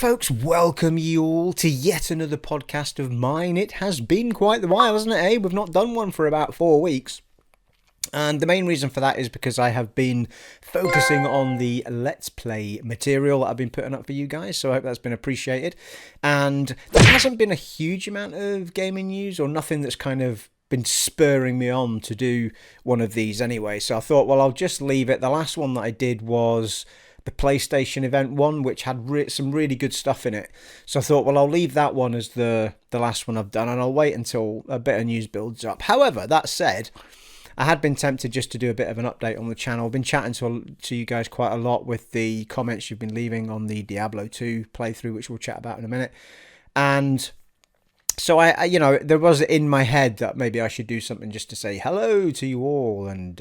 folks, welcome you all to yet another podcast of mine. It has been quite the while, hasn't it, eh? We've not done one for about 4 weeks. And the main reason for that is because I have been focusing on the Let's Play material that I've been putting up for you guys, so I hope that's been appreciated. And there hasn't been a huge amount of gaming news or nothing that's kind of been spurring me on to do one of these anyway, so I thought, well, I'll just leave it. The last one that I did was the PlayStation event one, which had some really good stuff in it. So I thought, well, I'll leave that one as the last one I've done, and I'll wait until a bit of news builds up. However, that said, I had been tempted just to do a bit of an update on the channel. I've been chatting to you guys quite a lot with the comments you've been leaving on the Diablo 2 playthrough, which we'll chat about in a minute. And so I there was in my head that maybe I should do something just to say hello to you all and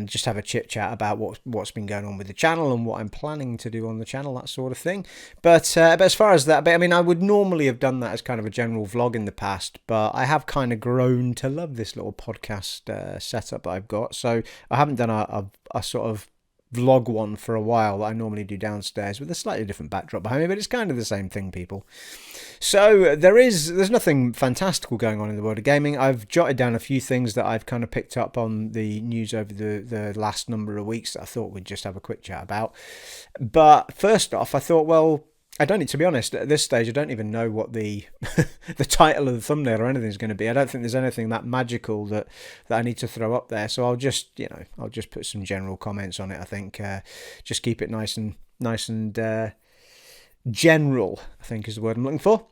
just have a chit chat about what's been going on with the channel and what I'm planning to do on the channel, that sort of thing. But as far as that, I mean, I would normally have done that as kind of a general vlog in the past, but I have kind of grown to love this little podcast setup that I've got. So I haven't done a sort of vlog one for a while that I normally do downstairs with a slightly different backdrop behind me, but it's kind of the same thing, people. So there's nothing fantastical going on in the world of gaming. I've jotted down a few things that I've kind of picked up on the news over the last number of weeks that I thought we'd just have a quick chat about. But first off, I thought, well, I don't need to be honest, at this stage I don't even know what the the title of the thumbnail or anything is going to be. I don't think there's anything that magical that I need to throw up there, so I'll just put some general comments on it. I think just keep it nice and general, I think is the word I'm looking for.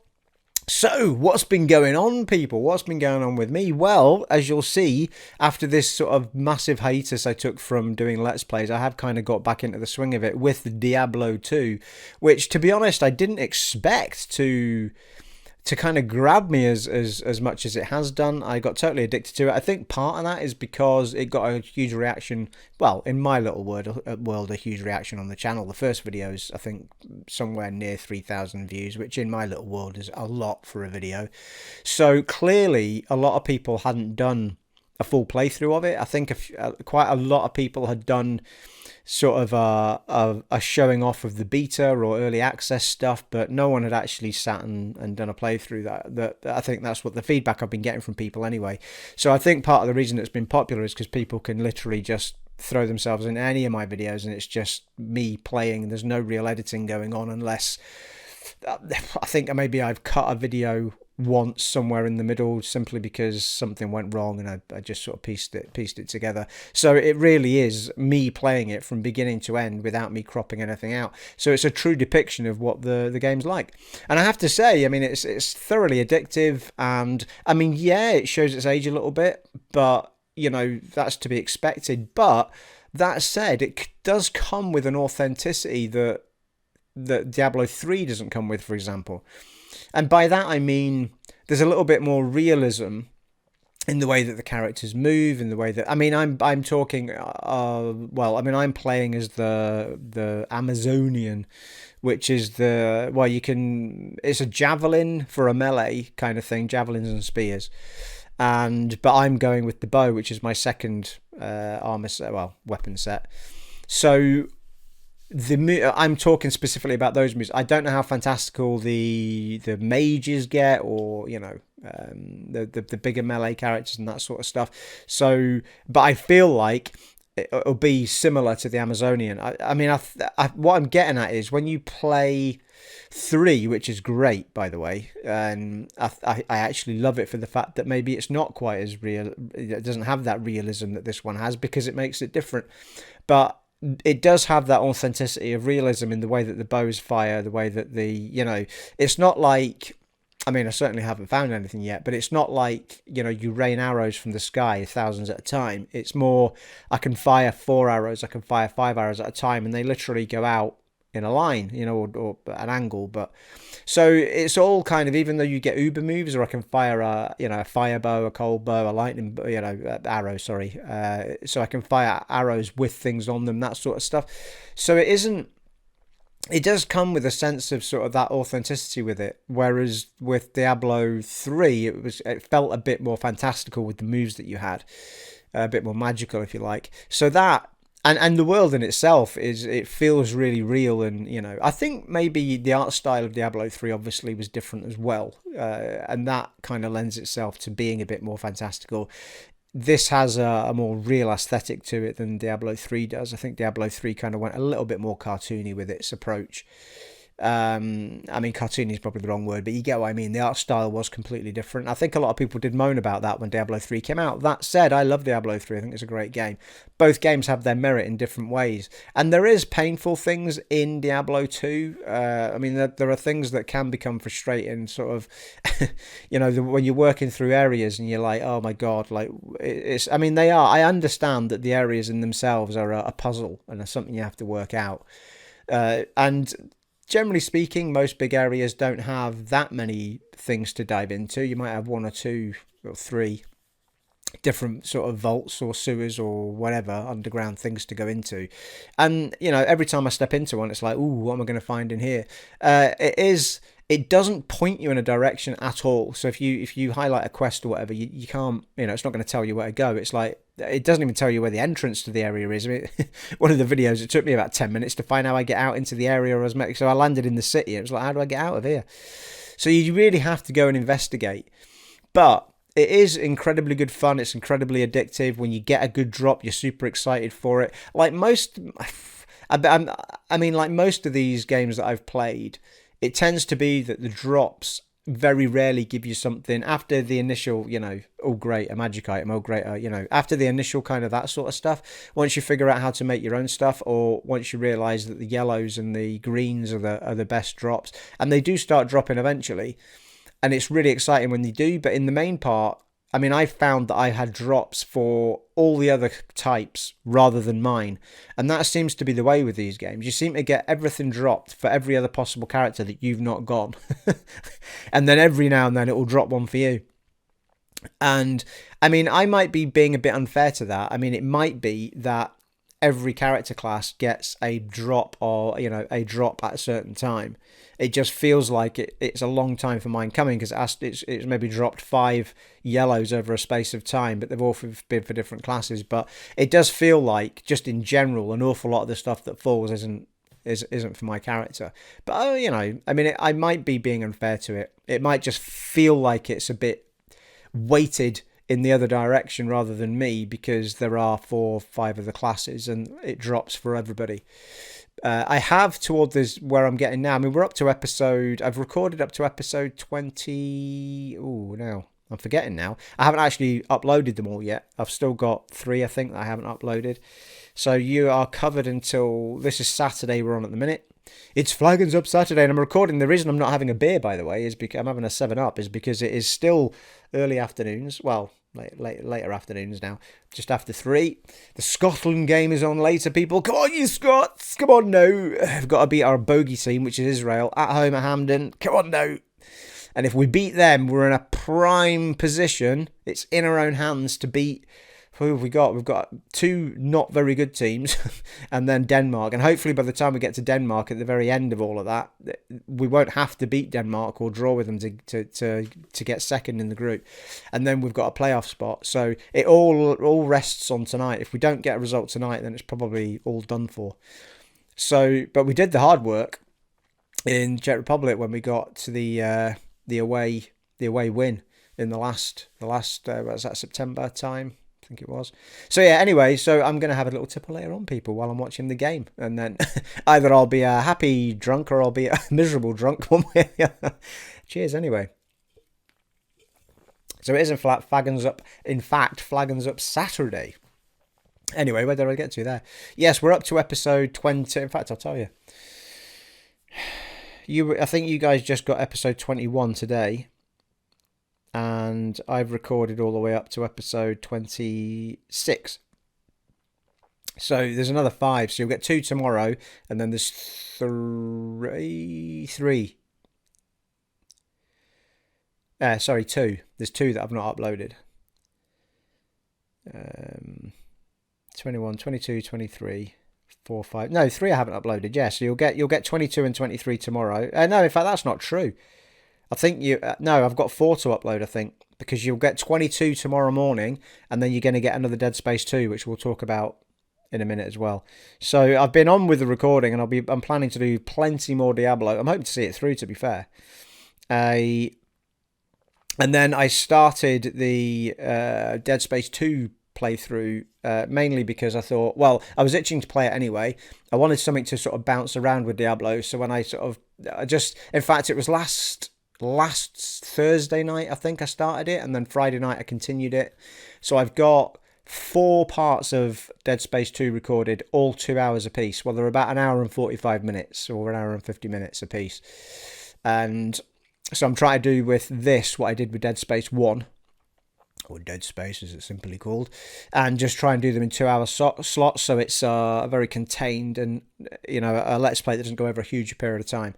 So, what's been going on, people? What's been going on with me? Well, as you'll see, after this sort of massive hiatus I took from doing Let's Plays, I have kind of got back into the swing of it with Diablo 2, which, to be honest, I didn't expect to kind of grab me as much as it has done. I got totally addicted to it. I think part of that is because it got a huge reaction, well, in my little world, a huge reaction on the channel. The first video's, I think, somewhere near 3,000 views, which in my little world is a lot for a video. So clearly, a lot of people hadn't done a full playthrough of it. I think quite a lot of people had done sort of a showing off of the beta or early access stuff, but no one had actually sat and done a playthrough. That I think that's what the feedback I've been getting from people anyway. So I think part of the reason it's been popular is because people can literally just throw themselves in any of my videos and it's just me playing. There's no real editing going on, unless I think maybe I've cut a video once somewhere in the middle simply because something went wrong and I just sort of pieced it together. So it really is me playing it from beginning to end without me cropping anything out. So it's a true depiction of what the game's like. And I have to say, I mean, it's thoroughly addictive, and I mean, yeah, it shows its age a little bit, but you know, that's to be expected. But that said, it does come with an authenticity that Diablo 3 doesn't come with, for example. And by that I mean there's a little bit more realism in the way that the characters move, in the way that, I mean, I'm talking I'm playing as the Amazonian, which is it's a javelin for a melee kind of thing, javelins and spears. But I'm going with the bow, which is my second weapon set. So I'm talking specifically about those moves. I don't know how fantastical the mages get, or the bigger melee characters and that sort of stuff. So, but I feel like it'll be similar to the Amazonian. I mean, what I'm getting at is when you play 3, which is great, by the way, and I actually love it for the fact that maybe it's not quite as real. It doesn't have that realism that this one has because it makes it different, but it does have that authenticity of realism in the way that the bows fire, the way that it's not like, I mean, I certainly haven't found anything yet, but it's not like, you rain arrows from the sky thousands at a time. It's more, I can fire 4 arrows, I can fire 5 arrows at a time, and they literally go out in a line, or an angle. But so it's all kind of, even though you get uber moves, or I can fire a fire bow, a cold bow, a lightning, arrow, sorry. So I can fire arrows with things on them, that sort of stuff. So it does come with a sense of sort of that authenticity with it. Whereas with Diablo 3, it felt a bit more fantastical with the moves that you had, a bit more magical, if you like. So that And the world in itself it feels really real, and I think maybe the art style of Diablo 3 obviously was different as well, and that kind of lends itself to being a bit more fantastical. This has a more real aesthetic to it than Diablo 3 does. I think Diablo 3 kind of went a little bit more cartoony with its approach. I mean, cartoony is probably the wrong word, but you get what I mean. The art style was completely different. I think a lot of people did moan about that when Diablo 3 came out. That said, I love Diablo 3. I think it's a great game. Both games have their merit in different ways. And there is painful things in Diablo 2. I mean, there are things that can become frustrating, sort of, when you're working through areas and you're like, oh my God, like, I mean, they are. I understand that the areas in themselves are a puzzle and are something you have to work out. And generally speaking, most big areas don't have that many things to dive into. You might have one or two or three different sort of vaults or sewers or whatever underground things to go into. And, every time I step into one, it's like, ooh, what am I going to find in here? It doesn't point you in a direction at all. So if you highlight a quest or whatever, you can't, it's not going to tell you where to go. It's like, it doesn't even tell you where the entrance to the area is. I mean, one of the videos, it took me about 10 minutes to find how I get out into the area I was met. So I landed in the city. It was like, how do I get out of here? So you really have to go and investigate. But it is incredibly good fun. It's incredibly addictive. When you get a good drop, you're super excited for it. Like most, like most of these games that I've played, it tends to be that the drops very rarely give you something after the initial, oh great, a magic item, oh great, after the initial kind of that sort of stuff. Once you figure out how to make your own stuff, or once you realise that the yellows and the greens are the best drops, and they do start dropping eventually, and it's really exciting when they do. But in the main part, I mean, I found that I had drops for all the other types rather than mine. And that seems to be the way with these games. You seem to get everything dropped for every other possible character that you've not got. And then every now and then it will drop one for you. And, I mean, I might be being a bit unfair to that. I mean, it might be that every character class gets a drop, or a drop at a certain time. It just feels like it's a long time for mine coming, because it's maybe dropped 5 yellows over a space of time, but they've all been for different classes. But it does feel like, just in general, an awful lot of the stuff that falls isn't for my character. But I mean, I might be being unfair to it. It might just feel like it's a bit weighted in the other direction rather than me, because there are 4 or 5 of the classes and it drops for everybody. I have toward this where I'm getting now. I mean, I've recorded up to episode 20. Oh, no, I'm forgetting now. I haven't actually uploaded them all yet. I've still got 3, I think, that I haven't uploaded. So you are covered until, this is Saturday we're on at the minute. It's Flagons Up Saturday, and I'm recording. The reason I'm not having a beer, by the way, is because I'm having a 7-Up, is because it is still early afternoons. Well, later afternoons now, just after 3. The Scotland game is on later, people. Come on, you Scots! Come on now. We've got to beat our bogey team, which is Israel, at home at Hampden. Come on now. And if we beat them, we're in a prime position. It's in our own hands to beat. Who have we got? We've got 2 not very good teams, and then Denmark. And hopefully by the time we get to Denmark at the very end of all of that, we won't have to beat Denmark or draw with them to get second in the group. And then we've got a playoff spot. So it all rests on tonight. If we don't get a result tonight, then it's probably all done for. So, but we did the hard work in Czech Republic when we got to the away win in the last was that September time? I think it was. So yeah, anyway, so I'm going to have a little tipple later on, people, while I'm watching the game. And then either I'll be a happy drunk or I'll be a miserable drunk one way or the other. Cheers, anyway. So it is in fact Flagons Up Saturday. Anyway, where did I get to there? Yes, we're up to episode 20. In fact, I'll tell you. I think you guys just got episode 21 today. And I've recorded all the way up to episode 26. So there's another 5. So you'll get 2 tomorrow. And then there's 3. 2. There's 2 that I've not uploaded. 21, 22, 23, 4, 5. No, 3 I haven't uploaded. Yeah, so you'll get 22 and 23 tomorrow. No, in fact, that's not true. I think I've got 4 to upload, I think, because you'll get 22 tomorrow morning, and then you're going to get another Dead Space 2, which we'll talk about in a minute as well. So I've been on with the recording, and I'm planning to do plenty more Diablo. I'm hoping to see it through, to be fair. And then I started the Dead Space 2 playthrough, mainly because I thought, well, I was itching to play it anyway. I wanted something to sort of bounce around with Diablo. So when in fact, it was last Thursday night, I think I started it, and then Friday night I continued it. So I've got 4 parts of Dead Space 2 recorded, all 2 hours apiece. Well, they're about an hour and 45 minutes or an hour and 50 minutes apiece. And so I'm trying to do with this what I did with Dead Space 1, or Dead Space as it's simply called, and just try and do them in 2 hour slots, so it's very contained and, a Let's Play that doesn't go over a huge period of time.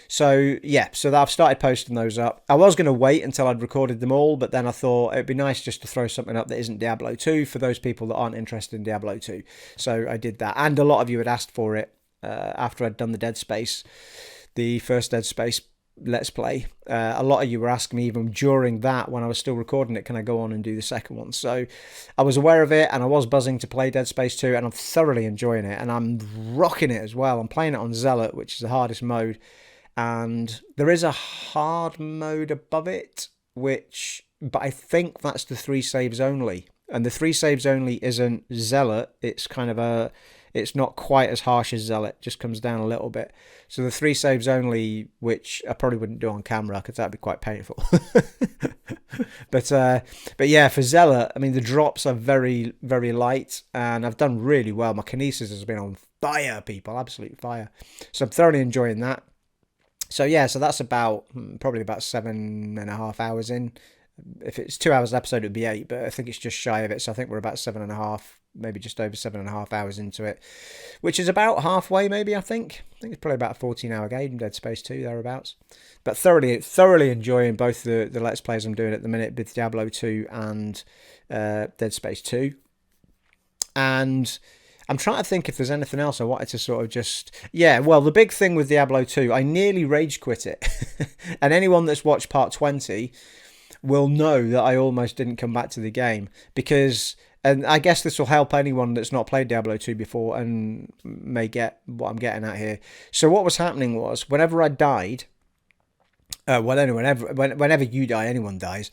So yeah, so I've started posting those up. I was going to wait until I'd recorded them all, but then I thought it'd be nice just to throw something up that isn't Diablo 2 for those people that aren't interested in Diablo 2. So I did that, and a lot of you had asked for it after I'd done the first Dead Space Let's Play. A lot of you were asking me even during that, when I was still recording it, can I go on and do the second one? So I was aware of it, and I was buzzing to play Dead Space 2, and I'm thoroughly enjoying it, and I'm rocking it as well. I'm playing it on Zealot, which is the hardest mode, and there is a hard mode above it, but I think that's the 3 saves only, and the 3 saves only isn't Zealot. It's it's not quite as harsh as Zealot, just comes down a little bit. So the 3 saves only, which I probably wouldn't do on camera because that'd be quite painful. But yeah, for Zealot, I mean, the drops are very, very light, and I've done really well. My kinesis has been on fire, people, absolute fire. So I'm thoroughly enjoying that. So yeah, so that's probably about 7.5 hours in. If it's 2 hours an episode, it'd be 8, but I think it's just shy of it. So I think we're about 7.5, maybe just over 7.5 hours into it, which is about halfway, maybe. I think it's probably about a 14-hour game, Dead Space 2, thereabouts. But thoroughly enjoying both the Let's Plays I'm doing at the minute with Diablo 2 and Dead Space 2. And I'm trying to think if there's anything else I wanted to sort of just... Yeah, well, the big thing with Diablo 2, I nearly rage quit it. And anyone that's watched part 20 will know that I almost didn't come back to the game because... And I guess this will help anyone that's not played Diablo 2 before and may get what I'm getting at here. So what was happening was, whenever I died... whenever you die, anyone dies,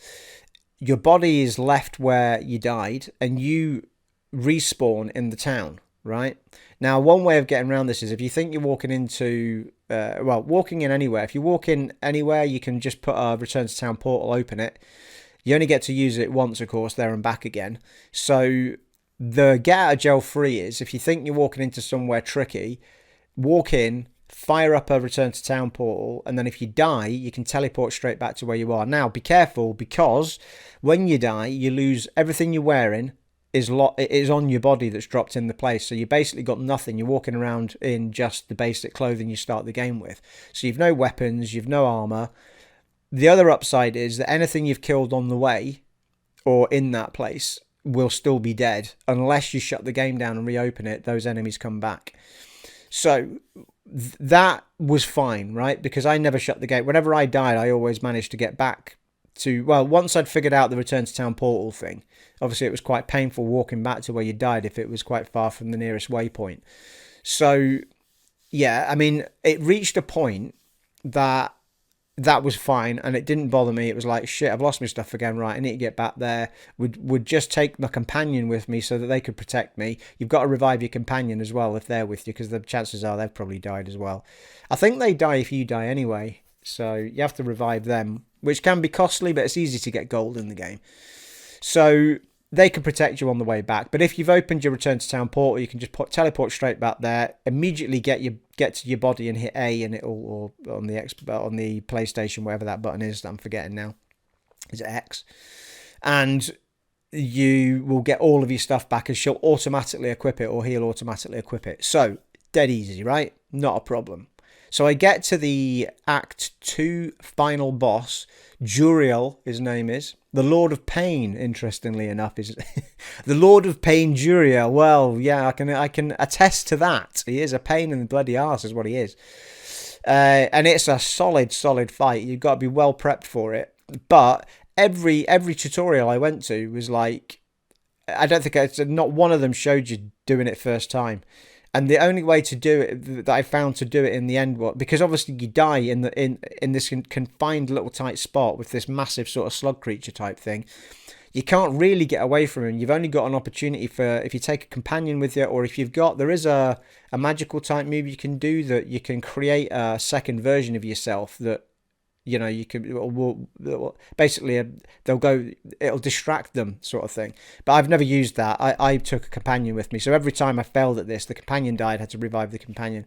your body is left where you died, and you respawn in the town, right? Now, one way of getting around this is if you think you're walking into, walking in anywhere. If you walk in anywhere, you can just put a return to town portal, open it. You only get to use it once, of course, there and back again. So the get out of jail free is, if you think you're walking into somewhere tricky, walk in, fire up a return to town portal, and then if you die, you can teleport straight back to where you are. Now, be careful, because when you die, you lose everything you're wearing. It is on your body that's dropped in the place. So you basically got nothing. You're walking around in just the basic clothing you start the game with. So you've no weapons, you've no armor. The other upside is that anything you've killed on the way or in that place will still be dead. Unless you shut the game down and reopen it, those enemies come back. So that was fine, right? Because I never shut the gate. Whenever I died, I always managed to get back to... Well, once I'd figured out the return to town portal thing, obviously it was quite painful walking back to where you died if it was quite far from the nearest waypoint. So, yeah, I mean, it reached a point that was fine, and it didn't bother me. It was like, shit, I've lost my stuff again, right, I need to get back there. Would just take my companion with me so that they could protect me. You've got to revive your companion as well if they're with you, because the chances are they've probably died as well. I think they die if you die anyway, so you have to revive them, which can be costly, but it's easy to get gold in the game. So they can protect you on the way back. But if you've opened your return to town portal, you can just teleport straight back there, immediately get to your body and hit A, and it'll, or on the PlayStation, wherever that button is that I'm forgetting now. Is it X? And you will get all of your stuff back, and she'll automatically equip it, or he'll automatically equip it. So dead easy, right? Not a problem. So I get to the Act 2 final boss. Juriel, his name is. The Lord of Pain, interestingly enough, is the Lord of Pain, Juriel. Well, yeah, I can attest to that. He is a pain in the bloody arse, is what he is. And it's a solid fight. You've got to be well prepped for it. But every tutorial I went to was like, I don't think not one of them showed you doing it first time. And the only way to do it that I found to do it in the end was because obviously you die in this confined little tight spot with this massive sort of slug creature type thing. You can't really get away from him. You've only got an opportunity for if you take a companion with you, or if you've got there is a magical type move you can do that you can create a second version of yourself that you can basically it'll distract them sort of thing. But I've never used that. I took a companion with me, so every time I failed at this, the companion died. I had to revive the companion.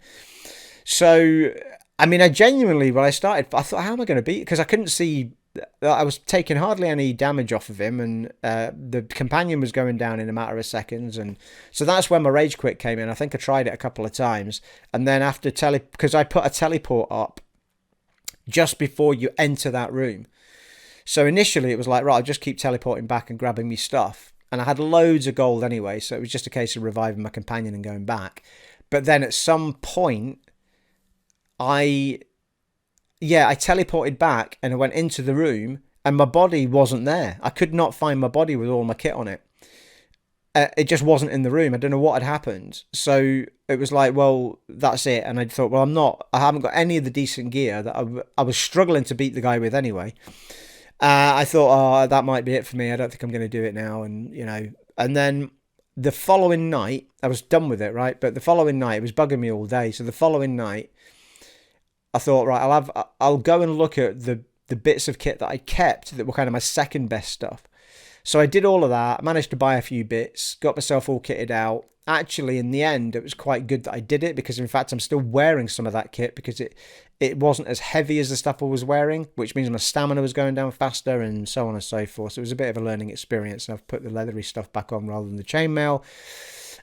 So I mean, I genuinely, when I started, I thought, how am I going to beat it? Because I couldn't see. I was taking hardly any damage off of him, and the companion was going down in a matter of seconds, and so that's when my rage quit came in. I think I tried it a couple of times, and then after because I put a teleport up just before you enter that room. So initially it was like, right, I'll just keep teleporting back and grabbing me stuff. And I had loads of gold anyway, so it was just a case of reviving my companion and going back. But then at some point, I teleported back and I went into the room and my body wasn't there. I could not find my body with all my kit on it. It just wasn't in the room. I don't know what had happened. So it was like, well, that's it. And I thought, well, I haven't got any of the decent gear that I was struggling to beat the guy with anyway. I thought, oh, that might be it for me. I don't think I'm going to do it now. And, and then the following night, I was done with it, right? But the following night, it was bugging me all day. So the following night, I thought, right, I'll go and look at the bits of kit that I kept that were kind of my second best stuff. So I did all of that, managed to buy a few bits, got myself all kitted out. Actually, in the end, it was quite good that I did it because, in fact, I'm still wearing some of that kit because it wasn't as heavy as the stuff I was wearing, which means my stamina was going down faster and so on and so forth. So it was a bit of a learning experience, and I've put the leathery stuff back on rather than the chainmail.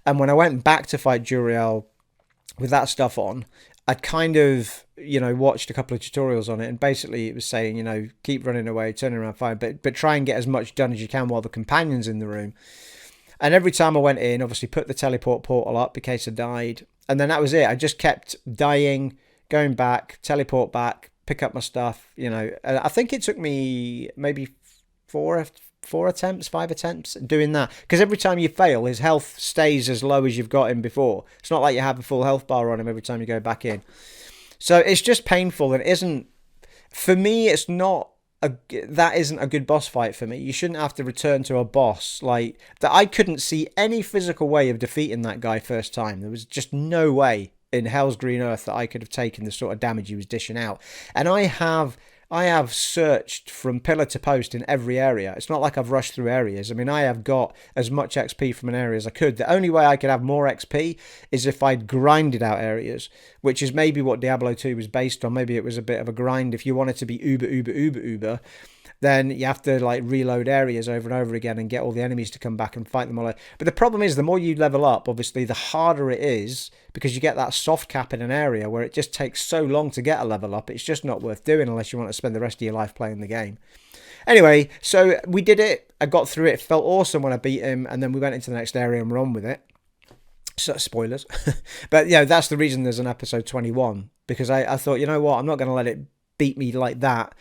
And when I went back to fight Juriel with that stuff on, I'd kind of, watched a couple of tutorials on it, and basically it was saying, keep running away, turning around, fine, but try and get as much done as you can while the companion's in the room. And every time I went in, obviously put the teleport portal up in case I died, and then that was it. I just kept dying, going back, teleport back, pick up my stuff, I think it took me maybe 5 attempts doing that, because every time you fail, his health stays as low as you've got him before. It's not like you have a full health bar on him every time you go back in. So it's just painful, and it isn't, for me, that isn't a good boss fight for me. You shouldn't have to return to a boss like that. I couldn't see any physical way of defeating that guy first time. There was just no way in hell's green earth that I could have taken the sort of damage he was dishing out. And I have searched from pillar to post in every area. It's not like I've rushed through areas. I mean, I have got as much XP from an area as I could. The only way I could have more XP is if I'd grinded out areas, which is maybe what Diablo 2 was based on. Maybe it was a bit of a grind. If you wanted to be uber, then you have to reload areas over and over again and get all the enemies to come back and fight them all. But the problem is, the more you level up, obviously, the harder it is, because you get that soft cap in an area where it just takes so long to get a level up. It's just not worth doing unless you want to spend the rest of your life playing the game. Anyway, so we did it. I got through it. It felt awesome when I beat him, and then we went into the next area and we're on with it. So, spoilers. But that's the reason there's an episode 21, because I thought, you know what, I'm not going to let it beat me like that.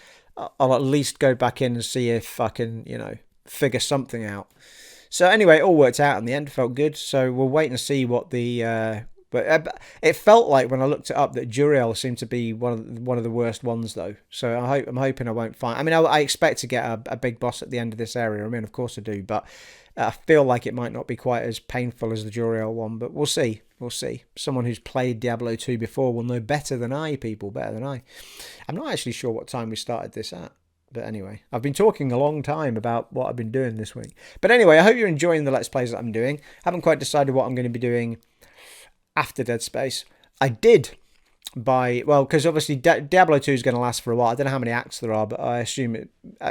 I'll at least go back in and see if I can, figure something out. So anyway, it all worked out in the end. Felt good. So we'll wait and see what the. But it felt like when I looked it up that Juriel seemed to be one of the worst ones though. So I'm hoping I won't find. I mean, I expect to get a big boss at the end of this area. I mean, of course I do, but I feel like it might not be quite as painful as the Juriel one. But we'll see. We'll see. Someone who's played Diablo 2 before will know better than I, better than I. I'm not actually sure what time we started this at. But anyway, I've been talking a long time about what I've been doing this week. But anyway, I hope you're enjoying the Let's Plays that I'm doing. Haven't quite decided what I'm going to be doing after Dead Space. I did because obviously Diablo 2 is going to last for a while. I don't know how many acts there are, but I assume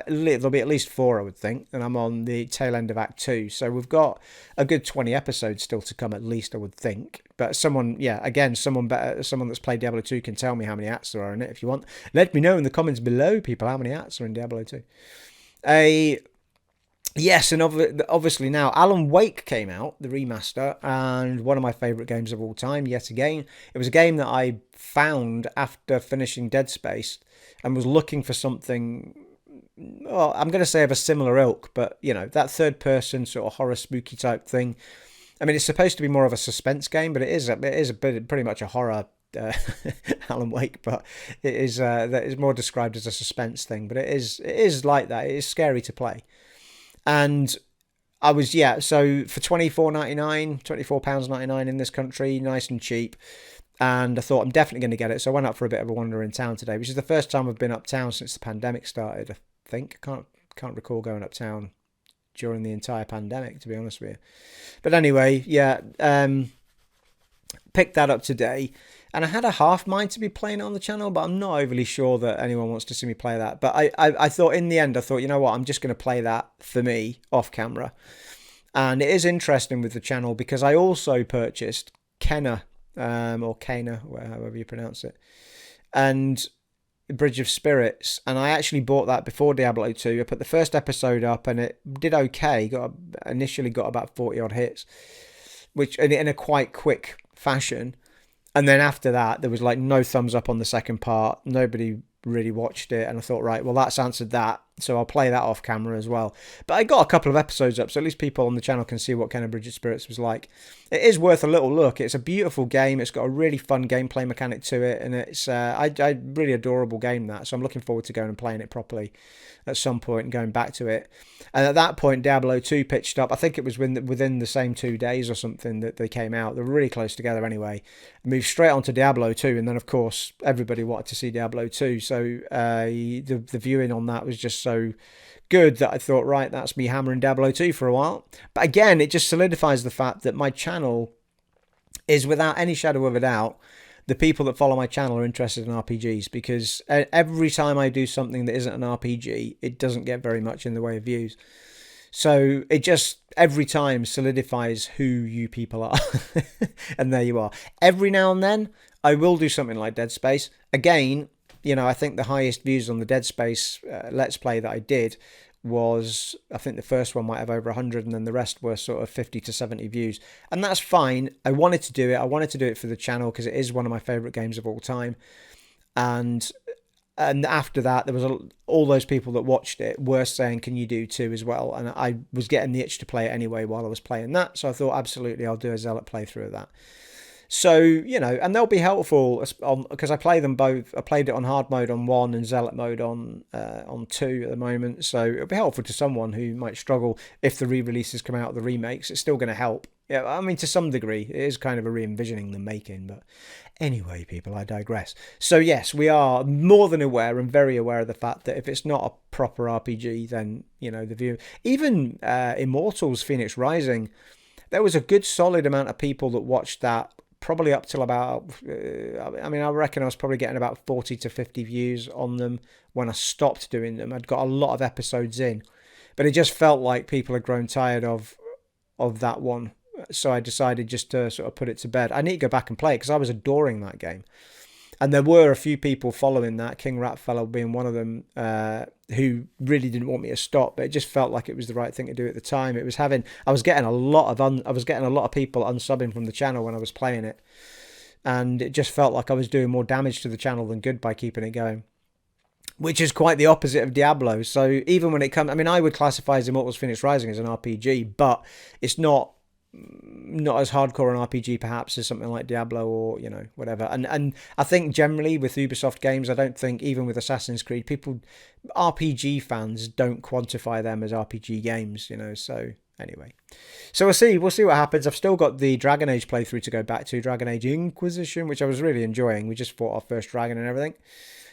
there'll be at least 4, I would think. And I'm on the tail end of Act 2. So we've got a good 20 episodes still to come, at least, I would think. But someone that's played Diablo 2 can tell me how many acts there are in it if you want. Let me know in the comments below, people, how many acts are in Diablo 2. Yes, and obviously now Alan Wake came out, the remaster, and one of my favourite games of all time, yet again. It was a game that I found after finishing Dead Space and was looking for something well, I'm going to say of a similar ilk, but you know, that third person sort of horror spooky type thing. I mean, it's supposed to be more of a suspense game, but it is a bit, pretty much a horror Alan Wake, but it is that is more described as a suspense thing. But it is like that. It is scary to play, and I was So for £24.99 in this country, nice and cheap. And I thought I'm definitely going to get it. So I went up for a bit of a wander in town today, which is the first time I've been uptown since the pandemic started. I think I can't recall going uptown during the entire pandemic, to be honest with you. But anyway, picked that up today, and I had a half mind to be playing it on the channel, but I'm not overly sure that anyone wants to see me play that. But I thought in the end, you know what, I'm just going to play that for me off camera. And it is interesting with the channel because I also purchased Kenna, or Kana, however you pronounce it, and Bridge of Spirits, and I actually bought that before Diablo 2. I put the first episode up and it did okay. Initially got about 40 odd hits, which in a quite quick fashion. And then after that, there was like no thumbs up on the second part. Nobody really watched it, and I thought, right, well, that's answered that, so I'll play that off camera as well. But I got a couple of episodes up, so at least people on the channel can see what kind of Bridge of Spirits was like. It is worth a little look. It's a beautiful game. It's got a really fun gameplay mechanic to it, and it's I really adorable game, that. So I'm looking forward to going and playing it properly at some point and going back to it. And at that point, Diablo 2 pitched up. I think it was within the same 2 days or something that they came out. They were really close together anyway. Moved straight on to Diablo 2, and then of course everybody wanted to see Diablo 2. So the viewing on that was just so good that I thought, right, that's me hammering Diablo 2 for a while. But again, it just solidifies the fact that my channel is, without any shadow of a doubt, the people that follow my channel are interested in RPGs, because every time I do something that isn't an RPG, it doesn't get very much in the way of views. So it just every time solidifies who you people are. And there you are. Every now and then I will do something like Dead Space. Again, you know, I think the highest views on the Dead Space Let's Play that I did was, I think the first one might have over 100, and then the rest were sort of 50 to 70 views. And that's fine. I wanted to do it. I wanted to do it for the channel because it is one of my favourite games of all time. And after that, there was all those people that watched it were saying, can you do 2 as well? And I was getting the itch to play it anyway while I was playing that. So I thought, absolutely, I'll do a Zealot playthrough of that. So, you know, and they'll be helpful because I play them both. I played it on hard mode on 1 and Zealot mode on 2 at the moment. So it'll be helpful to someone who might struggle if the re-releases come out, the remakes. It's still going to help. Yeah, I mean, to some degree, it is kind of a re-envisioning the making. But anyway, people, I digress. So yes, we are more than aware and very aware of the fact that if it's not a proper RPG, then, you know, the view. Even Immortals Phoenix Rising, there was a good solid amount of people that watched that. Probably up till about, I reckon I was probably getting about 40 to 50 views on them when I stopped doing them. I'd got a lot of episodes in, but it just felt like people had grown tired of that one. So I decided just to sort of put it to bed. I need to go back and play it because I was adoring that game. And there were a few people following that, King Ratfellow being one of them, who really didn't want me to stop, but it just felt like it was the right thing to do at the time. I was getting a lot of people unsubbing from the channel when I was playing it, and it just felt like I was doing more damage to the channel than good by keeping it going, which is quite the opposite of Diablo. So even when it comes, I would classify as Immortals Phoenix Rising as an RPG, but it's not as hardcore an RPG perhaps as something like Diablo or, you know, whatever. And I think generally with Ubisoft games, I don't think even with Assassin's Creed, RPG fans don't quantify them as RPG games, you know. So anyway, so we'll see what happens. I've still got the Dragon Age playthrough to go back to, Dragon Age Inquisition, which I was really enjoying. We just fought our first dragon and everything,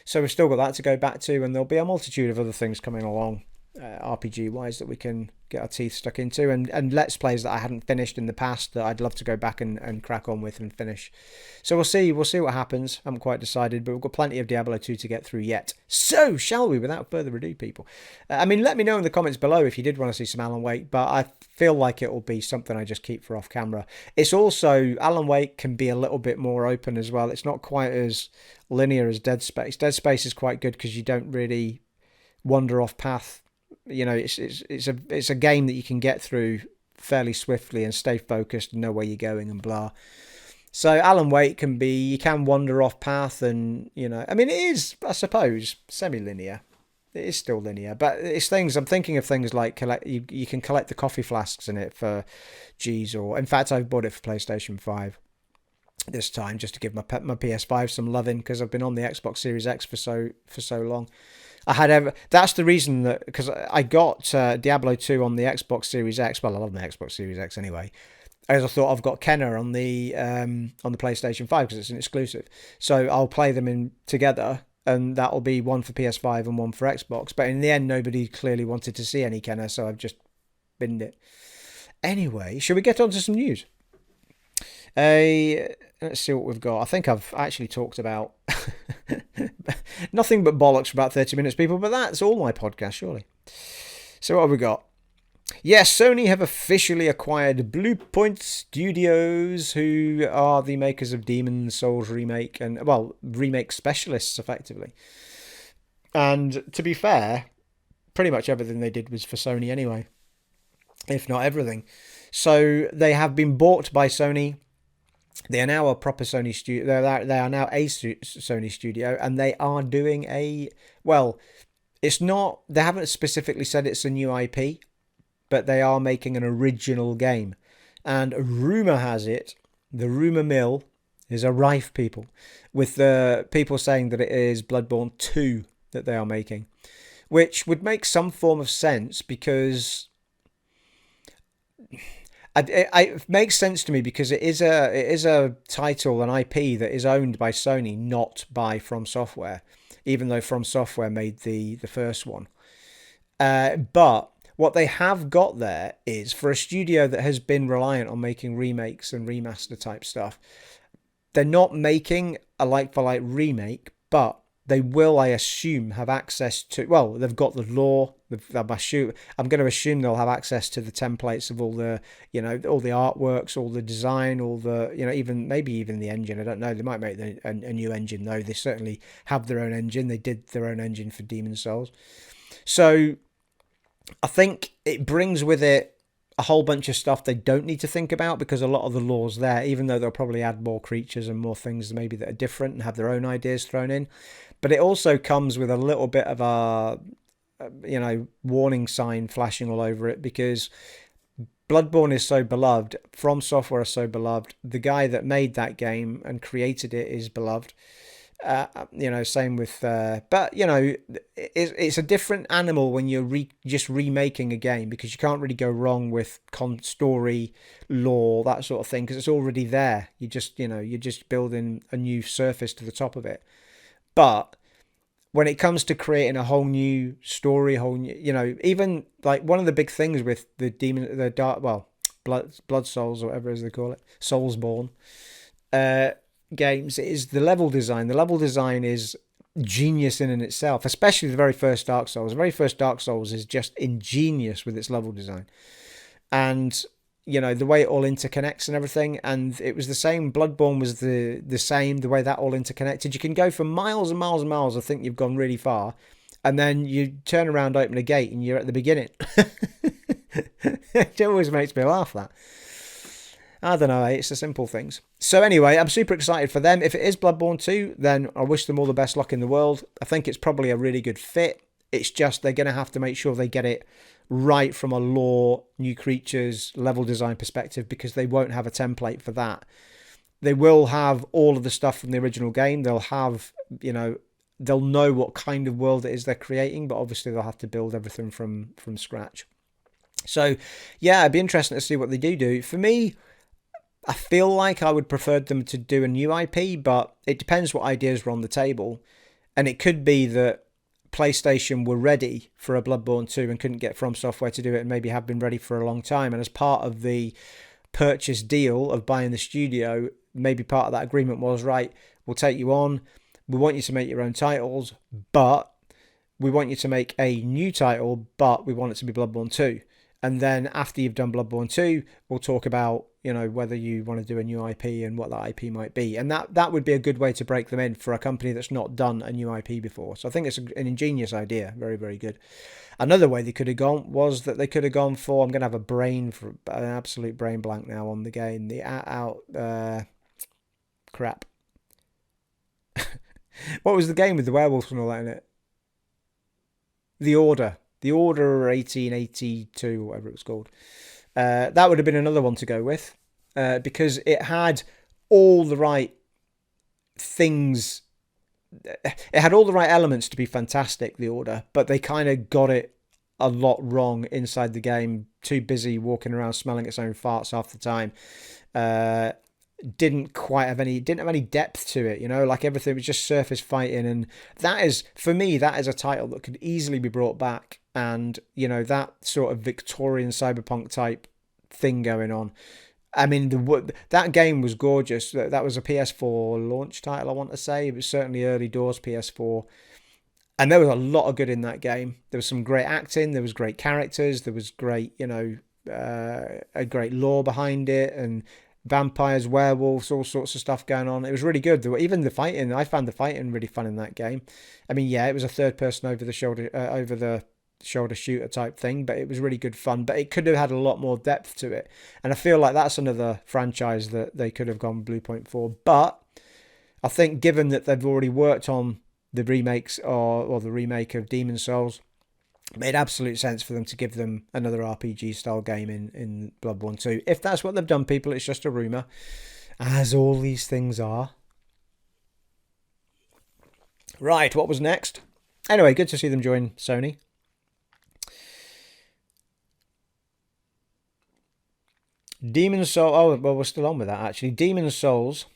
so we've still got that to go back to, and there'll be a multitude of other things coming along RPG wise that we can get our teeth stuck into, and let's plays that I hadn't finished in the past that I'd love to go back and crack on with and finish. So we'll see what happens. I haven't quite decided, but we've got plenty of Diablo 2 to get through yet. So shall we, without further ado, people? Let me know in the comments below if you did want to see some Alan Wake, but I feel like it will be something I just keep for off camera. It's also, Alan Wake can be a little bit more open as well. It's not quite as linear as Dead Space. Dead Space is quite good because you don't really wander off path. You know, it's a game that you can get through fairly swiftly and stay focused and know where you're going and blah. So Alan Wake you can wander off path, and, you know, it is, I suppose, semi-linear. It is still linear, but it's things. I'm thinking of things like you can collect the coffee flasks in it for G's, or in fact, I've bought it for PlayStation 5 this time just to give my PS5 some loving because I've been on the Xbox Series X for so long. That's the reason that because I got Diablo 2 on the Xbox Series X. Well, I love the Xbox Series X anyway. As I thought, I've got Kenner on the PlayStation 5 because it's an exclusive. So I'll play them in together, and that'll be one for PS5 and one for Xbox. But in the end, nobody clearly wanted to see any Kenner, so I've just binned it. Anyway, should we get on to some news? Let's see what we've got. I think I've actually talked about nothing but bollocks for about 30 minutes, people, but that's all my podcast, surely. So what have we got? Yes, Sony have officially acquired Bluepoint Studios, who are the makers of Demon's Souls remake and, well, remake specialists, effectively. And to be fair, pretty much everything they did was for Sony anyway, if not everything. So they have been bought by Sony. They are now a proper Sony studio. They are now a Sony studio, and they are doing it's not. They haven't specifically said it's a new IP, but they are making an original game. And rumour has it, the rumour mill is a rife, people, with the people saying that it is Bloodborne 2 that they are making, which would make some form of sense because it makes sense to me because it is a title, an IP that is owned by Sony, not by From Software, even though From Software made the first one. But what they have got there is, for a studio that has been reliant on making remakes and remaster type stuff, they're not making a like-for-like remake, but they will, I assume, have access to, well, they've got the lore. I'm going to assume they'll have access to the templates of all the, all the artworks, all the design, all the, maybe even the engine. I don't know. They might make a new engine, though. They certainly have their own engine. They did their own engine for Demon's Souls. So I think it brings with it a whole bunch of stuff they don't need to think about because a lot of the lore's there, even though they'll probably add more creatures and more things maybe that are different and have their own ideas thrown in. But it also comes with a little bit of a warning sign flashing all over it because Bloodborne is so beloved. From Software is so beloved. The guy that made that game and created it is beloved. Same with, but it's a different animal when you're just remaking a game because you can't really go wrong with story, lore, that sort of thing because it's already there. You're just building a new surface to the top of it. But when it comes to creating a whole new story, even like one of the big things with Blood Souls or whatever as they call it, Soulsborne, games is the level design. The level design is genius in itself, especially the very first Dark Souls. The very first Dark Souls is just ingenious with its level design. And the way it all interconnects and everything, and it was the same. Bloodborne was the same, the way that all interconnected. You can go for miles and miles and miles. I think you've gone really far, and then you turn around, open a gate, and you're at the beginning. It always makes me laugh, that. I don't know, it's the simple things. So anyway, I'm super excited for them. If it is Bloodborne 2, then I wish them all the best luck in the world. I think it's probably a really good fit. It's just they're going to have to make sure they get it right from a lore, new creatures, level design perspective because they won't have a template for that. They will have all of the stuff from the original game. They'll have, they'll know what kind of world it is they're creating, but obviously they'll have to build everything from scratch. So, yeah, it'd be interesting to see what they do. For me, I feel like I would prefer them to do a new IP, but it depends what ideas were on the table. And it could be that PlayStation were ready for a Bloodborne 2 and couldn't get From Software to do it and maybe have been ready for a long time. And as part of the purchase deal of buying the studio, maybe part of that agreement was, right, we'll take you on. We want you to make your own titles, but we want you to make a new title, but we want it to be Bloodborne 2. And then after you've done Bloodborne 2, we'll talk about, whether you want to do a new IP and what that IP might be. And that would be a good way to break them in for a company that's not done a new IP before. So I think it's an ingenious idea. Very, very good. Another way they could have gone was that they could have gone for, I'm going to have an absolute brain blank now on the game. Crap. What was the game with the werewolves and all that in it? The Order. The Order 1882, whatever it was called. That would have been another one to go with, because it had all the right things. It had all the right elements to be fantastic, The Order, but they kind of got it a lot wrong inside the game. Too busy walking around smelling its own farts half the time. Didn't have any depth to it, like everything was just surface fighting. And that is, for me, that is a title that could easily be brought back, and that sort of Victorian cyberpunk type thing going on. I mean, that game was gorgeous. That was a PS4 launch title, I want to say. It was certainly early doors PS4, and there was a lot of good in that game. There was some great acting, there was great characters, there was great, a great lore behind it, and vampires, werewolves, all sorts of stuff going on. It was really good. Even the fighting, I found the fighting really fun in that game. I mean, yeah, it was a third person over the shoulder shooter type thing, but it was really good fun. But it could have had a lot more depth to it, and I feel like that's another franchise that they could have gone Bluepoint for. But I think, given that they've already worked on the remakes or the remake of Demon's Souls, it made absolute sense for them to give them another RPG style game in Bloodborne 2. If that's what they've done, people, it's just a rumour, as all these things are. Right, what was next? Anyway, good to see them join Sony. Demon's Souls. Oh, well, we're still on with that, actually. Demon's Souls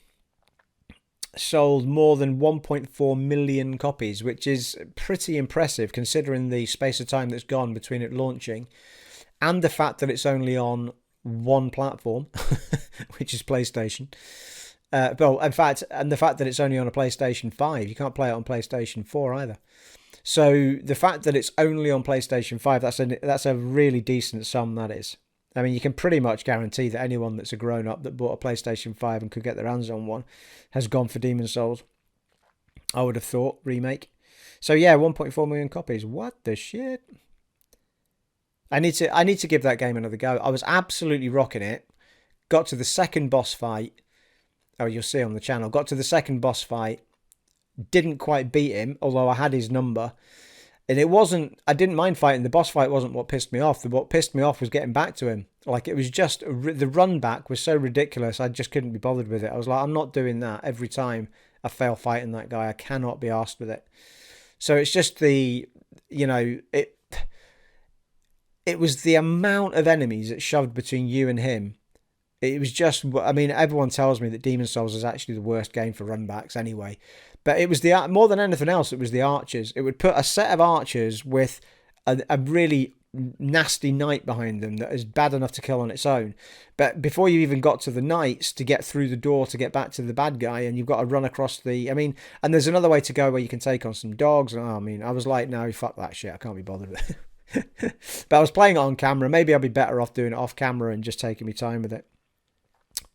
sold more than 1.4 million copies, which is pretty impressive considering the space of time that's gone between it launching and the fact that it's only on one platform, which is PlayStation. Well, in fact, and the fact that it's only on a PlayStation 5. You can't play it on PlayStation 4 either. So the fact that it's only on PlayStation 5, that's a really decent sum, that is. I mean, you can pretty much guarantee that anyone that's a grown-up that bought a PlayStation 5 and could get their hands on one has gone for Demon's Souls. I would have thought, remake. So yeah, 1.4 million copies. What the shit? I need to give that game another go. I was absolutely rocking it. Got to the second boss fight. Oh, you'll see on the channel. Got to the second boss fight. Didn't quite beat him, although I had his number. And I didn't mind fighting. The boss fight wasn't what pissed me off. What pissed me off was getting back to him. Like, it was just, the run back was so ridiculous, I just couldn't be bothered with it. I was like, I'm not doing that every time I fail fighting that guy. I cannot be arsed with it. So it's just it was the amount of enemies that shoved between you and him. It was just, I mean, everyone tells me that Demon's Souls is actually the worst game for runbacks anyway. But it was more than anything else, it was the archers. It would put a set of archers with a really nasty knight behind them that is bad enough to kill on its own. But before you even got to the knights, to get through the door to get back to the bad guy, and you've got to run across and there's another way to go where you can take on some dogs. And I was like, no, fuck that shit. I can't be bothered with it. But I was playing it on camera. Maybe I'll be better off doing it off camera and just taking my time with it.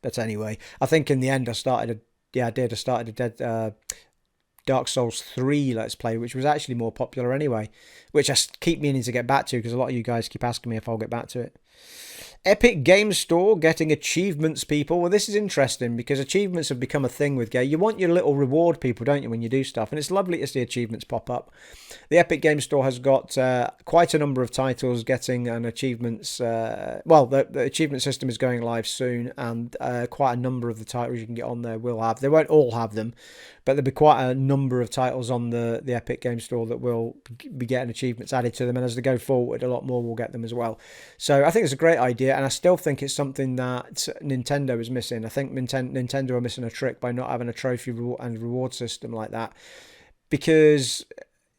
But anyway, I think in the end I started a Dark Souls 3 Let's Play, which was actually more popular anyway, which I keep meaning to get back to because a lot of you guys keep asking me if I'll get back to it. Epic Games Store getting achievements, people. Well, this is interesting because achievements have become a thing with game. You want your little reward, people, don't you, when you do stuff? And it's lovely to see achievements pop up. The Epic Games Store has got quite a number of titles getting an achievements. The achievement system is going live soon, and quite a number of the titles you can get on there will have. They won't all have them, but there'll be quite a number of titles on the Epic Games Store that will be getting achievements added to them, and as they go forward, a lot more will get them as well. So I think it's a great idea, and I still think it's something that Nintendo is missing. I think Nintendo are missing a trick by not having a trophy and reward system like that, because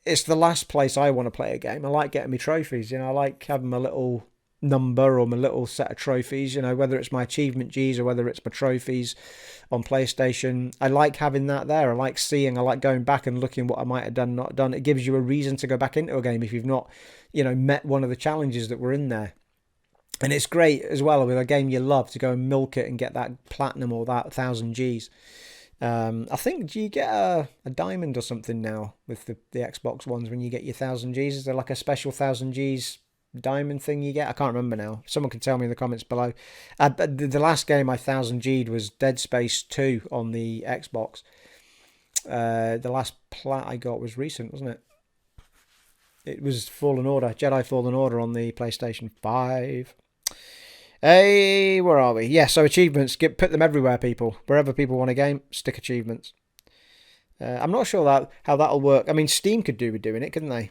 it's the last place I want to play a game. I like getting my trophies, I like having my little number or my little set of trophies, whether it's my achievement G's or whether it's my trophies on PlayStation. I like having that there. I like going back and looking what I might have done, not done. It gives you a reason to go back into a game if you've not, met one of the challenges that were in there. And it's great as well with a game you love to go and milk it and get that platinum or that 1,000 G's. I think you get a diamond or something now with the Xbox ones when you get your 1,000 G's. Is there like a special 1,000 G's diamond thing you get? I can't remember now. Someone can tell me in the comments below. The last game I 1,000 G'd was Dead Space 2 on the Xbox. The last plat I got was recent, wasn't it? It was Fallen Order, Jedi Fallen Order on the PlayStation 5. Hey, where are we? Yeah, so achievements, put them everywhere, people. Wherever people want a game, stick achievements. I'm not sure how that'll work. I mean, Steam could do with doing it, couldn't they?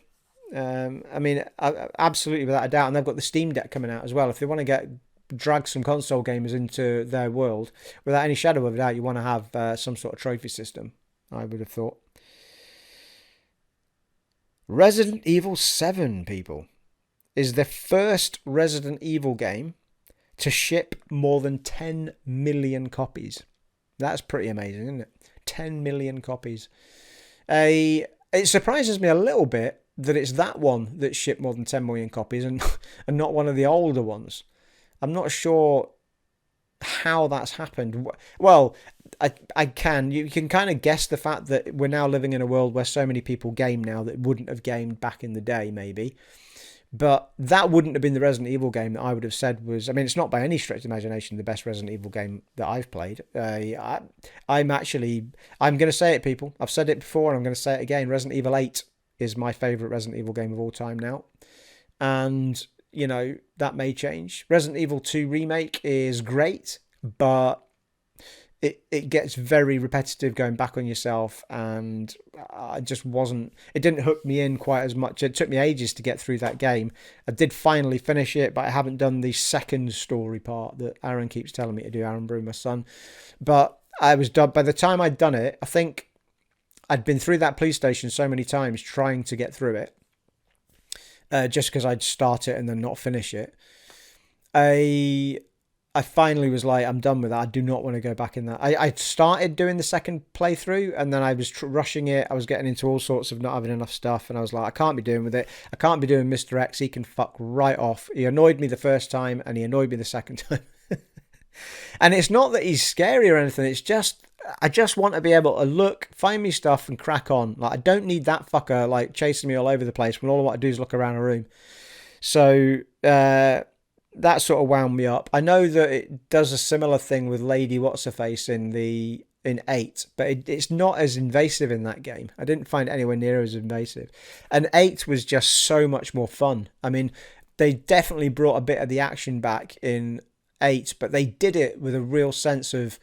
I mean, absolutely without a doubt. And they've got the Steam Deck coming out as well. If they want to drag some console gamers into their world, without any shadow of a doubt, you want to have some sort of trophy system, I would have thought. Resident Evil 7, people, is the first Resident Evil game to ship more than 10 million copies. That's pretty amazing, isn't it? 10 million copies. It surprises me a little bit that it's that one that shipped more than 10 million copies and not one of the older ones. I'm not sure how that's happened. Well, you can kind of guess the fact that we're now living in a world where so many people game now that wouldn't have gamed back in the day, maybe. But that wouldn't have been the Resident Evil game that I would have said was... I mean, it's not by any stretch of imagination the best Resident Evil game that I've played. I'm going to say it, people. I've said it before and I'm going to say it again. Resident Evil 8 is my favourite Resident Evil game of all time now. And, you know, that may change. Resident Evil 2 Remake is great, but it gets very repetitive going back on yourself, and I just wasn't... It didn't hook me in quite as much. It took me ages to get through that game. I did finally finish it, but I haven't done the second story part that Aaron keeps telling me to do, Aaron Brew, my son. But I was done. By the time I'd done it, I think I'd been through that police station so many times trying to get through it, just because I'd start it and then not finish it. I finally was like, I'm done with that. I do not want to go back in that. I started doing the second playthrough and then I was rushing it. I was getting into all sorts of not having enough stuff. And I was like, I can't be doing with it. I can't be doing Mr. X. He can fuck right off. He annoyed me the first time and he annoyed me the second time. And it's not that he's scary or anything. It's just, I just want to be able to look, find me stuff and crack on. Like, I don't need that fucker like chasing me all over the place when all I want to do is look around a room. So, that sort of wound me up. I know that it does a similar thing with Lady What's-Her-Face in 8, but it's not as invasive in that game. I didn't find it anywhere near as invasive. And 8 was just so much more fun. I mean, they definitely brought a bit of the action back in 8, but they did it with a real sense of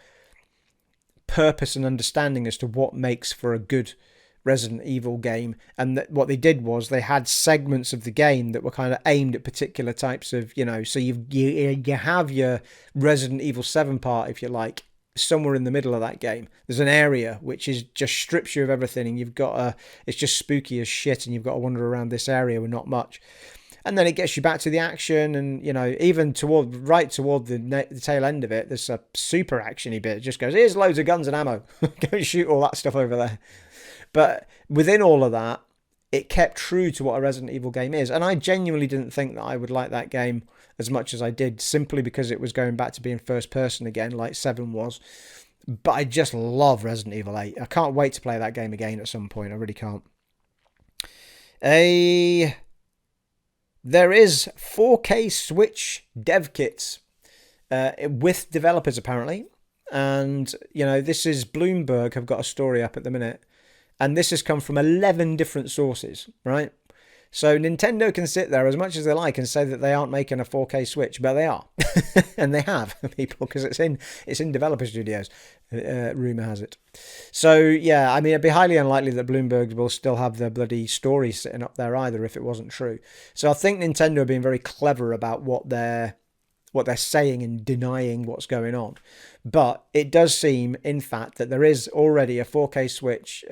purpose and understanding as to what makes for a good Resident Evil game. And what they did was they had segments of the game that were kind of aimed at particular types of, you know, so you have your Resident Evil 7 part, if you like, somewhere in the middle of that game. There's an area which is just strips you of everything, and you've got it's just spooky as shit, and you've got to wander around this area with not much. And then it gets you back to the action, and, you know, even toward the tail end of it, there's a super actiony bit. It just goes, here's loads of guns and ammo. Go and shoot all that stuff over there. But within all of that, it kept true to what a Resident Evil game is. And I genuinely didn't think that I would like that game as much as I did, simply because it was going back to being first person again, like 7 was. But I just love Resident Evil 8. I can't wait to play that game again at some point. I really can't. There is 4K Switch dev kits with developers, apparently. And, you know, this is Bloomberg have got a story up at the minute. And this has come from 11 different sources, right? So Nintendo can sit there as much as they like and say that they aren't making a 4K Switch, but they are. And they have, people, because it's in developer studios, rumour has it. So, yeah, I mean, it'd be highly unlikely that Bloomberg will still have their bloody story sitting up there either if it wasn't true. So I think Nintendo are being very clever about what they're saying and denying what's going on. But it does seem, in fact, that there is already a 4K Switch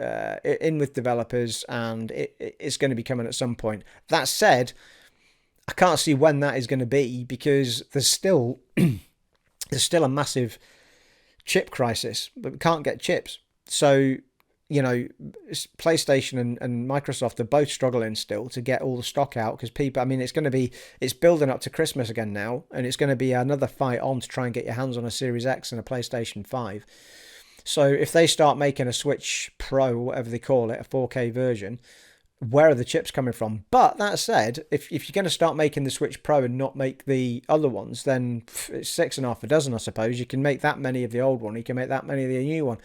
in with developers, and it's going to be coming at some point. That said, I can't see when that is going to be, because there's still a massive chip crisis, but we can't get chips. So, you know, PlayStation and Microsoft are both struggling still to get all the stock out, because people, I mean, it's building up to Christmas again now, and it's going to be another fight on to try and get your hands on a Series X and a PlayStation 5. So if they start making a Switch Pro, whatever they call it, a 4K version, where are the chips coming from? But that said, if you're going to start making the Switch Pro and not make the other ones, then it's 6.5 a dozen, I suppose. You can make that many of the old one, you can make that many of the new one.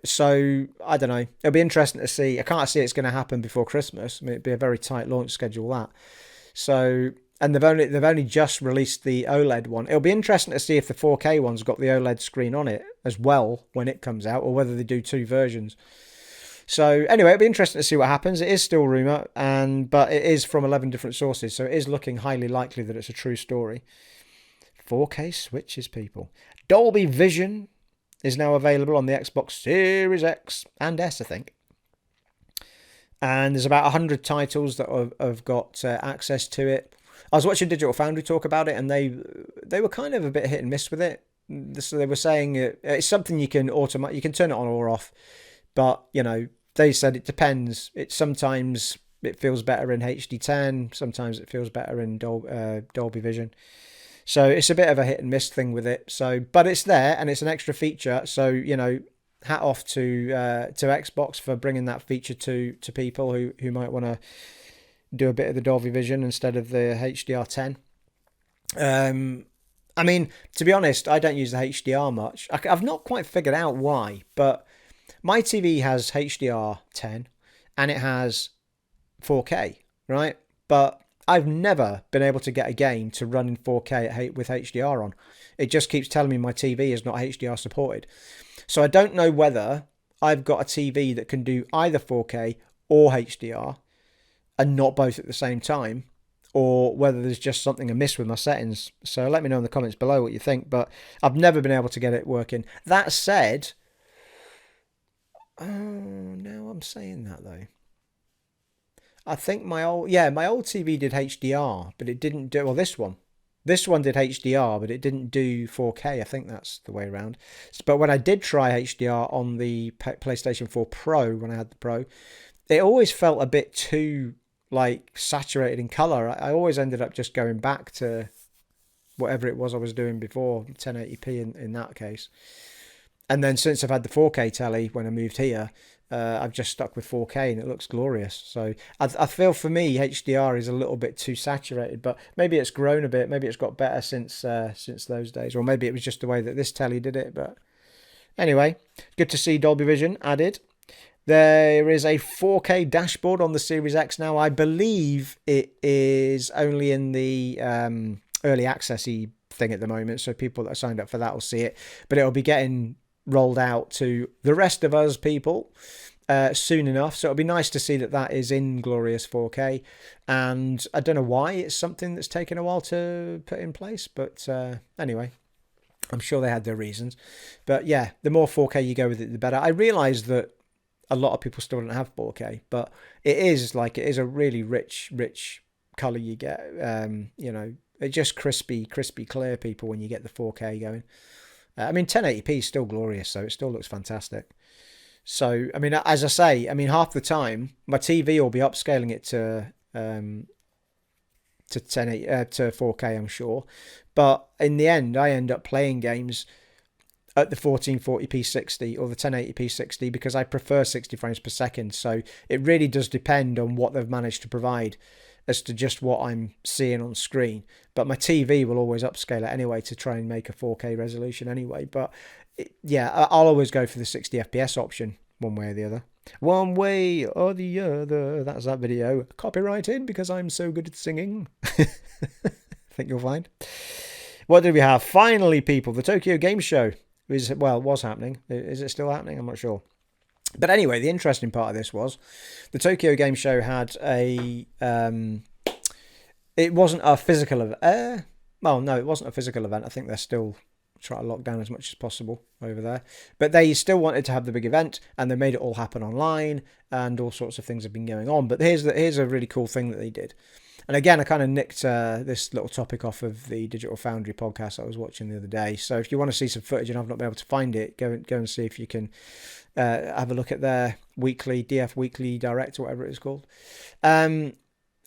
So I don't know. It'll be interesting to see. I can't see it's going to happen before Christmas. I mean, it'd be a very tight launch schedule, that. So, and they've only just released the OLED one. It'll be interesting to see if the 4K one's got the OLED screen on it as well when it comes out, or whether they do two versions. So anyway, it'll be interesting to see what happens. It is still rumour, but it is from 11 different sources, so it is looking highly likely that it's a true story. 4K switches, people. Dolby Vision is now available on the Xbox Series X and S, I think. And there's about 100 titles that have got access to it. I was watching Digital Foundry talk about it, and they were kind of a bit hit and miss with it. So they were saying it's something you can you can turn it on or off. But, they said it depends. Sometimes it feels better in HD10. Sometimes it feels better in Dolby Vision. So it's a bit of a hit and miss thing with it. So, but it's there and it's an extra feature. So, hat off to Xbox for bringing that feature to people who might want to do a bit of the Dolby Vision instead of the HDR10. I mean, to be honest, I don't use the HDR much. I've not quite figured out why, but my TV has HDR10 and it has 4K, right? But I've never been able to get a game to run in 4K with HDR on. It just keeps telling me my TV is not HDR supported. So I don't know whether I've got a TV that can do either 4K or HDR and not both at the same time, or whether there's just something amiss with my settings. So let me know in the comments below what you think, but I've never been able to get it working. That said, now I'm saying that though. I think my old TV did HDR, but it didn't do, well, this one did HDR, but it didn't do 4K. I think that's the way around. But when I did try HDR on the PlayStation 4 Pro, when I had the Pro, it always felt a bit too saturated in color. I always ended up just going back to whatever it was I was doing before, 1080p in that case. And then since I've had the 4K telly when I moved here, I've just stuck with 4K and it looks glorious. So I feel for me HDR is a little bit too saturated, but maybe it's grown a bit. Maybe it's got better since those days, or maybe it was just the way that this telly did it. But anyway, good to see Dolby Vision added. There is a 4K dashboard on the Series X now. I believe it is only in the early access-y thing at the moment, so people that are signed up for that will see it. But it'll be getting rolled out to the rest of us people soon enough. So it'll be nice to see that is in glorious 4K. And I don't know why it's something that's taken a while to put in place, but anyway, I'm sure they had their reasons. But yeah, the more 4K you go with it, the better. I realise that a lot of people still don't have 4K, but it is a really rich colour you get. It's just crispy clear, people, when you get the 4K going. I mean, 1080p is still glorious, so it still looks fantastic. So, I mean, as I say, half the time my TV will be upscaling it to 4K, I'm sure. But in the end, I end up playing games at the 1440p 60 or the 1080p 60 because I prefer 60 frames per second. So it really does depend on what they've managed to provide as to just what I'm seeing on screen. But my TV will always upscale it anyway to try and make a 4K resolution anyway. But yeah, I'll always go for the 60 FPS option one way or the other. One way or the other. That's that video. Copyrighted because I'm so good at singing. I think you'll find. What did we have? Finally, people, the Tokyo Game Show was happening. Is it still happening? I'm not sure. But anyway, the interesting part of this was the Tokyo Game Show had a... it wasn't a physical event. Well, no, it wasn't a physical event. I think they're still trying to lock down as much as possible over there. But they still wanted to have the big event, and they made it all happen online, and all sorts of things have been going on. But here's a really cool thing that they did. And again, I kind of nicked this little topic off of the Digital Foundry podcast I was watching the other day. So if you want to see some footage and I've not been able to find it, go and see if you can have a look at their DF Weekly Direct or whatever it is called.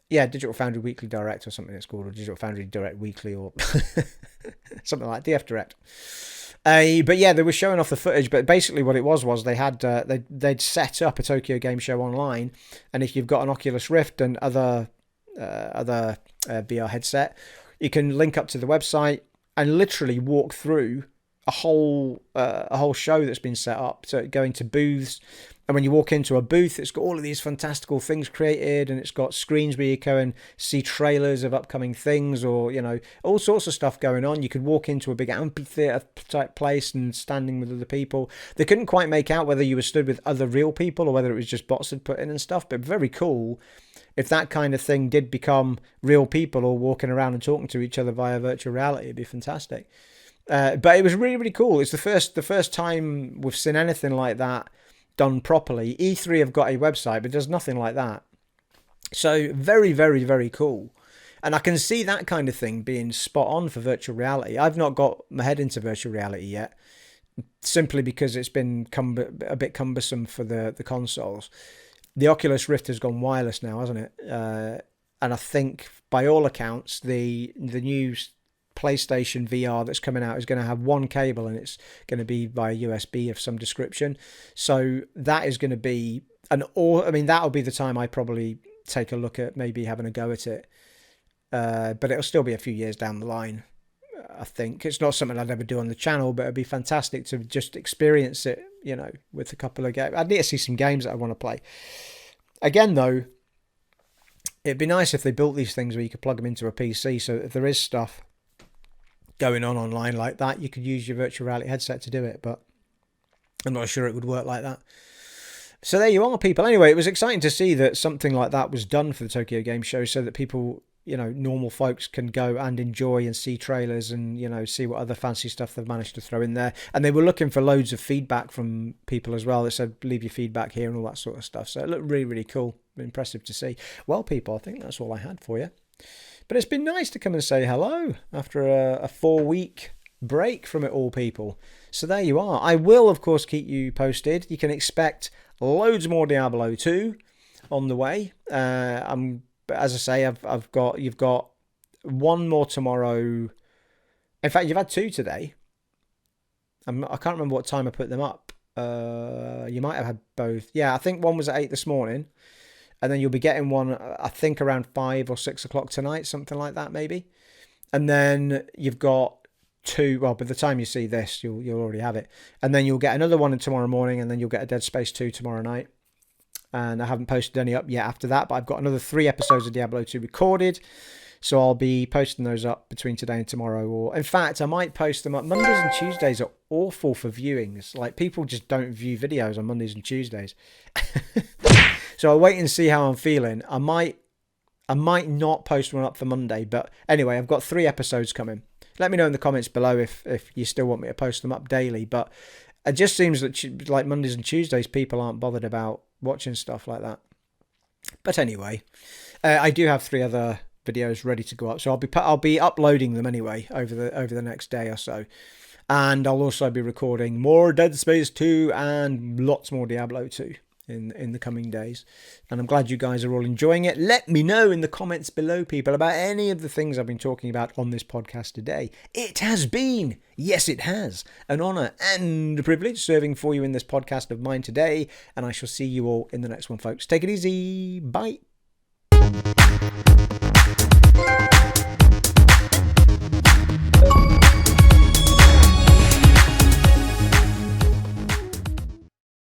Digital Foundry Weekly Direct or something it's called, or Digital Foundry Direct Weekly or something like DF Direct. But yeah, they were showing off the footage. But basically, what it was they had they'd set up a Tokyo Game Show online, and if you've got an Oculus Rift and other VR headset, you can link up to the website and literally walk through a whole show that's been set up. So going to booths, and when you walk into a booth, it's got all of these fantastical things created, and it's got screens where you go and see trailers of upcoming things, or all sorts of stuff going on. You could walk into a big amphitheater type place and standing with other people. They couldn't quite make out whether you were stood with other real people or whether it was just bots had put in and stuff, but very cool. If that kind of thing did become real people all walking around and talking to each other via virtual reality, it'd be fantastic. But it was really, really cool. It's the first time we've seen anything like that done properly. E3 have got a website, but there's nothing like that. So very, very, very cool. And I can see that kind of thing being spot on for virtual reality. I've not got my head into virtual reality yet, simply because it's been a bit cumbersome for the consoles. The Oculus Rift has gone wireless now, hasn't it? And I think, by all accounts, the new PlayStation VR that's coming out is going to have one cable, and it's going to be via USB of some description. So that is going to be that'll be the time I probably take a look at maybe having a go at it. But it'll still be a few years down the line. I think it's not something I'd ever do on the channel, but it'd be fantastic to just experience it, with a couple of games. I'd need to see some games that I want to play. Again, though, it'd be nice if they built these things where you could plug them into a PC, so if there is stuff going on online like that, you could use your virtual reality headset to do it, but I'm not sure it would work like that. So there you are, people. Anyway, it was exciting to see that something like that was done for the Tokyo Game Show, so that people, normal folks can go and enjoy and see trailers and, see what other fancy stuff they've managed to throw in there. And they were looking for loads of feedback from people as well. They said, leave your feedback here and all that sort of stuff. So it looked really, really cool. Impressive to see. Well, people, I think that's all I had for you. But it's been nice to come and say hello after a 4-week break from it all, people. So there you are. I will, of course, keep you posted. You can expect loads more Diablo 2 on the way. As I say, you've got one more tomorrow. In fact, you've had 2 today. I can't remember what time I put them up. You might have had both. Yeah, I think one was at 8 this morning. And then you'll be getting one, I think, around 5 or 6 o'clock tonight, something like that, maybe. And then you've got 2. Well, by the time you see this, you'll already have it. And then you'll get another one tomorrow morning, and then you'll get a Dead Space 2 tomorrow night. And I haven't posted any up yet after that, but I've got another 3 episodes of Diablo 2 recorded. So I'll be posting those up between today and tomorrow. Or, in fact, I might post them up. Mondays and Tuesdays are awful for viewings. Like, people just don't view videos on Mondays and Tuesdays. So I'll wait and see how I'm feeling. I might not post one up for Monday, but anyway, I've got 3 episodes coming. Let me know in the comments below if you still want me to post them up daily. But it just seems that like Mondays and Tuesdays, people aren't bothered about watching stuff like that. But anyway, I do have 3 other videos ready to go up, so I'll be uploading them anyway over the next day or so. And I'll also be recording more Dead Space 2 and lots more Diablo 2 in the coming days. And I'm glad you guys are all enjoying it. Let me know in the comments below, people, about any of the things I've been talking about on this podcast today. It has been, yes it has, an honour and a privilege serving for you in this podcast of mine today, and I shall see you all in the next one, folks. Take it easy. Bye.